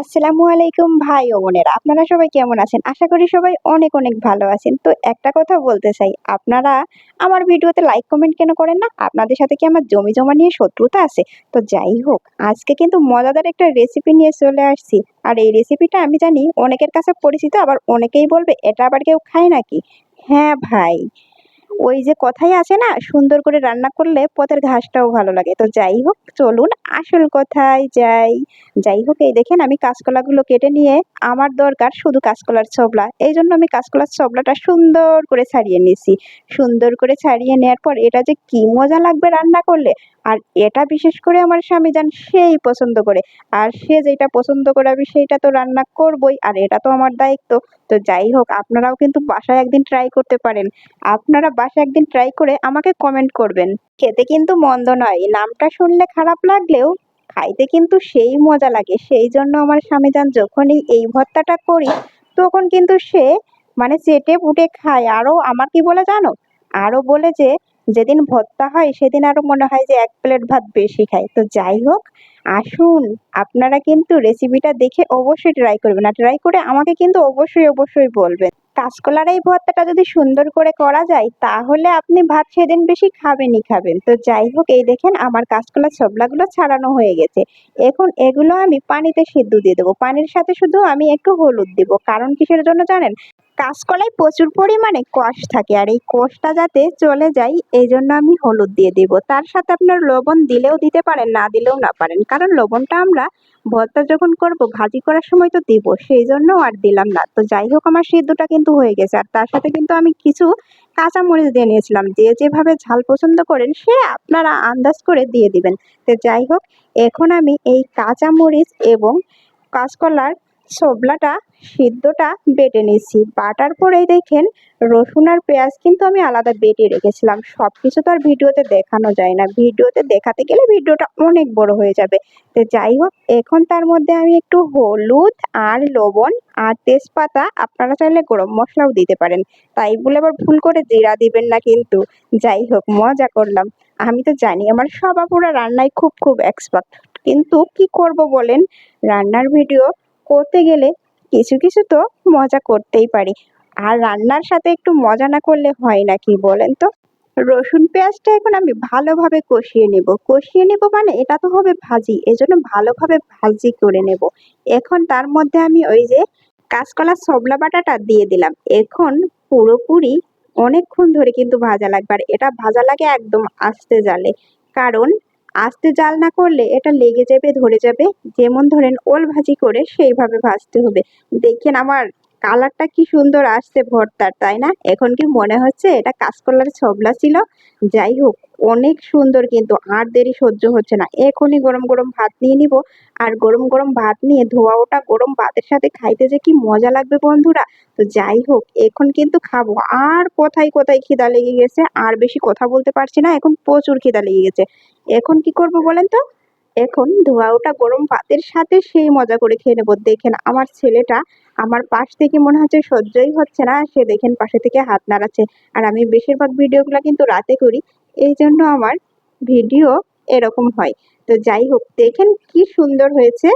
আসসালামু আলাইকুম ভাই ও বোনেরা, আপনারা সবাই কেমন আছেন? আশা করি সবাই অনেক অনেক ভালো আছেন। তো একটা কথা বলতে চাই, আপনারা আমার ভিডিওতে লাইক কমেন্ট কেন করেন না? আপনাদের সাথে কি আমার জমি জমা নিয়ে শত্রুতা আছে? তো যাই হোক, আজকে কিন্তু মজাদার একটা রেসিপি নিয়ে চলে আসছি। আর এই রেসিপিটা আমি জানি অনেকের কাছে পরিচিত, আবার অনেকেই বলবে এটা আবার কেউ খায় নাকি? হ্যাঁ ভাই, ওই যে কথাই আছে না, সুন্দর করে রান্না করলে পথের ঘাসটাও ভালো লাগে। তো যাই হোক, চলুন আসল কথায় যাই। যাই হোক, এই দেখেন আমি কাঁচকলাগুলো কেটে নিয়ে আমার দরকার শুধু কাঁচকলার ছোবলা। এই জন্য আমি কাঁচকলার ছোবলাটা সুন্দর করে ছাড়িয়ে নিছি। সুন্দর করে ছাড়িয়ে নেওয়ার পর এটা যে কি মজা লাগবে রান্না করলে! আর এটা বিশেষ করে আমার স্বামী জান সেই পছন্দ করে। আর সে যেটা পছন্দ করে আমি সেইটা তো রান্না করবই। আর এটা তো আমার দায়িত্ব। তো যাই হোক, আপনারাও কিন্তু বাসায় একদিন ট্রাই করতে পারেন। আপনারা বাসায় একদিন ট্রাই করে আমাকে কমেন্ট করবেন। খেতে কিন্তু মন্দ নয়, নামটা শুনলে খারাপ লাগলেও খাইতে কিন্তু সেই মজা লাগে। সেই জন্য আমার স্বামীজান যখনই এই ভর্তাটা করি তখন কিন্তু সে মানে চেটে পুটে খায়। আরো আমার কি বলে জানো, আরো বলে যে যেদিন ভর্তা হয় সেদিন আরো মনে হয় যে এক প্লেট ভাত বেশি খায়। তো যাই হোক, আসুন, আপনারা কিন্তু রেসিপিটা দেখে অবশ্যই ট্রাই করবেন, আর ট্রাই করে আমাকে কিন্তু অবশ্যই অবশ্যই বলবেন। কাঁচকলার এই ভর্তাটা যদি সুন্দর করে করা যায় তাহলে আপনি ভাত সেদিন বেশি খাবেনই খাবেন। তো যাই হোক, এই দেখেন আমার কাঁচকলার ছোবলাগুলো ছাড়ানো হয়ে গেছে। এখন এগুলো আমি পানিতে সিদ্ধ দিয়ে দেবো। পানির সাথে শুধু আমি একটু হলুদ দিব। কারণ কিসের জন্য জানেন? কাঁচকলায় প্রচুর পরিমাণে কষ থাকে, আর এই কষটা যাতে চলে যায় এই জন্য আমি হলুদ দিয়ে দিব। তার সাথে আপনার লবণ দিলেও দিতে পারেন, না দিলেও না পারেন, কারণ লবণটা আমরা ভর্তা যখন করব ভাজি করার সময় তো দিব, সেই জন্য আর দিলাম না। তো যাই হোক, আমার সিদ্ধটা কিন্তু হয়ে গেছে। আর তার সাথে কিন্তু আমি কিছু কাঁচামরিচ দিয়ে নিয়েছিলাম। যে যেভাবে ঝাল পছন্দ করেন সে আপনারা আন্দাজ করে দিয়ে দিবেন। তো যাই হোক, এখন আমি এই কাঁচামরিচ এবং কাঁচকলার ছোবলাটা সিদ্ধটা বেটে নিচ্ছি। বাটার পরেই দেখেন রসুন আর পেঁয়াজ কিন্তু আমি আলাদা বেটে রেখেছিলাম। সব কিছু তো আর ভিডিওতে দেখানো যায় না, ভিডিওতে দেখাতে গেলে ভিডিওটা অনেক বড় হয়ে যাবে। তো যাই হোক, এখন তার মধ্যে আমি একটু হলুদ আর লবণ আর তেজপাতা, আপনারা চাইলে গরম মশলাও দিতে পারেন। তাই বলে আবার ভুল করে জিরা দিবেন না কিন্তু। যাই হোক, মজা করলাম। আমি তো জানি আমার সব আপুরা রান্নায় খুব খুব এক্সপার্ট, কিন্তু কি করব বলেন, রান্নার ভিডিও করতে গেলে কিছু কিছু তো মজা করতেই পারি। আর রান্নার সাথে একটু মজা না করলে হয় নাকি বলেন তো? রসুন পেঁয়াজটা এখন আমি ভালোভাবে কষিয়ে নেব মানে এটা তো হবে ভাজি, এজন্য ভালোভাবে ভাজি করে নেব। এখন তার মধ্যে আমি ওই যে কাঁচকলার ছোবলা বাটাটা দিয়ে দিলাম। এখন পুরোপুরি অনেকক্ষণ ধরে কিন্তু ভাজা লাগবে, আর এটা ভাজা লাগে একদম আস্তে জালে। কারণ আস্তে জাল না করলে এটা লেগে যাবে, ধরে যাবে। যেমন ধরেন ওল ভাজি করে সেইভাবে ভাজতে হবে। দেখেন আমার কালারটা কি সুন্দর আসছে ভর্তার, তাই না? এখন কি মনে হচ্ছে এটা কাঁচকলার ছোবলা ছিল? যাই হোক, অনেক সুন্দর, কিন্তু আর দেরি সহ্য হচ্ছে না। এখনই গরম গরম ভাত নিয়ে নিব। আর গরম গরম ভাত নিয়ে ধোয়া ওটা গরম ভাতের সাথে খাইতে যে কি মজা লাগবে বন্ধুরা! তো যাই হোক, এখন কিন্তু খাবো। আর কোথায় কোথায় খিদা লেগে গেছে, আর বেশি কথা বলতে পারছি না, এখন প্রচুর খিদা লেগে গেছে। এখন কি করব বলেন তো? এখন ধোয়া ওটা গরম ভাতের সাথে সেই মজা করে খেয়ে নেবো। দেখেন আমার ছেলেটা আমার পাশ থেকে মনে হচ্ছে সহ্যই হচ্ছে না, সে দেখেন পাশে থেকে হাত নাড়াচ্ছে। আর আমি বেশিরভাগ ভিডিওগুলো কিন্তু রাতে করি, এই জন্য আমার ভিডিও এরকম হয়। তো যাই হোক, দেখেন কি সুন্দর হয়েছে।